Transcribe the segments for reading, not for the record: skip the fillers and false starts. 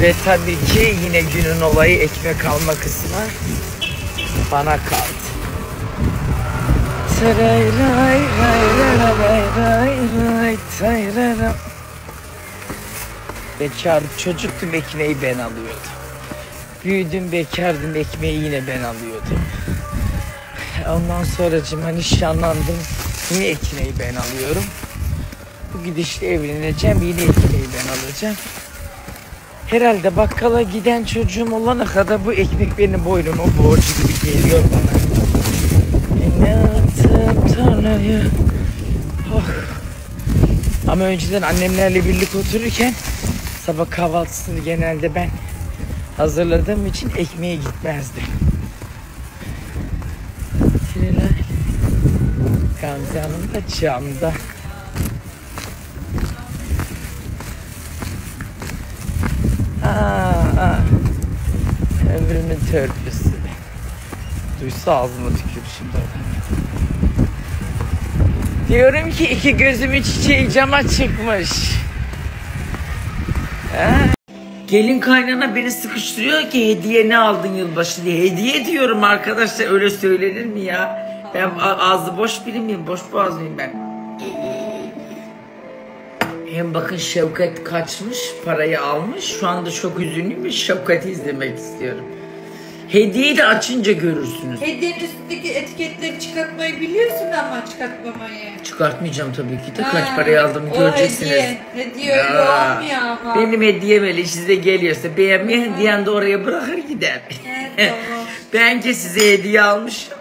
Ve tabii ki yine günün olayı ekmek alma kısmı bana kaldı. Bekar çocuktum, ekmeği ben alıyordum. Büyüdüm, bekardım, ekmeği yine ben alıyordum. Ondan sonracığıma nişanlandım, yine ekmeği ben alıyorum. Bu gidişle evleneceğim, yine ekmeği ben alacağım. Herhalde bakkala giden çocuğum olana kadar bu ekmek benim boynuma borcu gibi geliyor bana. Oh. Ama önceden annemlerle birlikte otururken sabah kahvaltısını genelde ben hazırladığım için ekmeğe gitmezdim. Gamze Hanım da camda. Ömrümün törpüsü. Duysa ağzıma tükür şimdi. Diyorum ki iki gözümün çiçeği cama çıkmış. Gelin kaynana beni sıkıştırıyor ki hediye ne aldın yılbaşı diye. Hediye diyorum arkadaşlar, öyle söylenir mi ya? Ben ağzı boş biri miyim? Boş boğaz mıyım ben? Hem bakın Şevkat kaçmış, parayı almış. Şu anda çok üzünlüyüm ve Şevkat'i izlemek istiyorum. Hediyeyi de açınca görürsünüz. Hediyenin üstündeki etiketleri çıkartmayı biliyorsun ama çıkartmamayı. Çıkartmayacağım tabii ki de, kaç parayı aldığımı göreceksiniz. Hediye öyle olmuyor ama. Benim hediyem öyle, size geliyorsa beğenmeyen diyen de oraya bırakır gider. Evet, tamam. Bence size hediye almışım.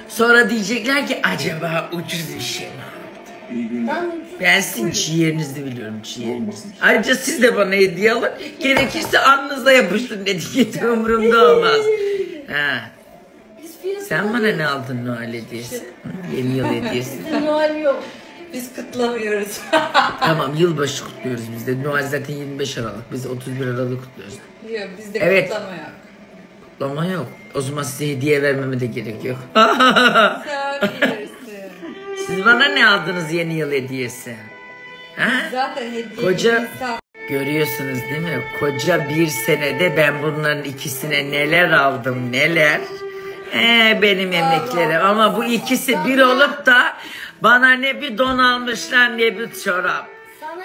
Sonra diyecekler ki acaba ucuz bir şey mi? Ben sizin ciğerinizi biliyorum, ciğerinizi. Ayrıca siz de bana hediye alın. Gerekirse alnınıza yapıştırın, etiketi umurumda olmaz. Ha. Sen bana ne aldın Noel hediyesi? Yeni yıl hediyesi. Noel yok. Biz kutlamıyoruz. Tamam, yılbaşı kutluyoruz biz de. Noel zaten 25 Aralık. Biz 31 Aralık kutluyoruz. Yok, bizde evet. kutlama yok. Kutlama yok. O zaman size hediye vermeme de gerek yok. Sen bilirsin. Siz bana ne aldınız yeni yıl hediyesi? Ha? Zaten hediye koca görüyorsunuz değil mi? Koca bir senede ben bunların ikisine neler aldım, neler. Benim emeklerim. Ama bu ikisi bir olup da bana ne bir don almışlar ne bir çorap.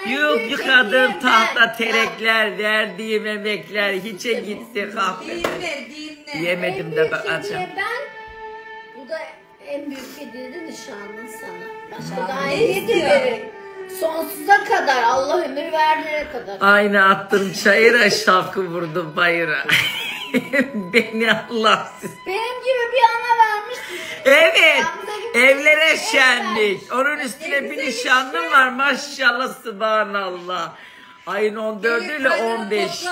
Yok yıkadığım tahta terekler, verdiğim emekler hiçe gitti kahvede. Yemedim de bakacağım. Bu da en büyük hediye de nişanlın sana. Başka daha hediye de verir. Sonsuza kadar, Allah ömür verdiğine kadar. Aynı attım çayıra, şapkı vurdum bayıra. Beni Allah siz. Benim gibi bir ana vermiş. Evet, evlere şenlik. Onun üstüne bir nişanlım var maşallah, subhanallah. Ayın 14'ü ile 15'i.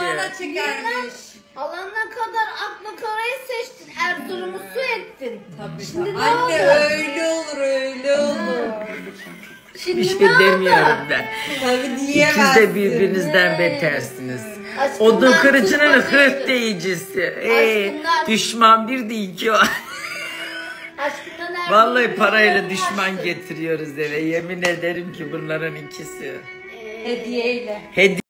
Alana kadar akla karayı seçtin, Erzurum'u su ettin. Tabii. Şimdi Anne öyle olur, öyle olur. Şimdi bir şey demiyorum ben. Tabii diyemezsin. İkiz de birbirinizden betersiniz. Aşkından Odun kırıcının hırt deyicisi. Düşman bir değil ki o. Vallahi parayla düşman getiriyoruz eve. Yemin ederim ki bunların ikisi. Hediyeyle. Hediye.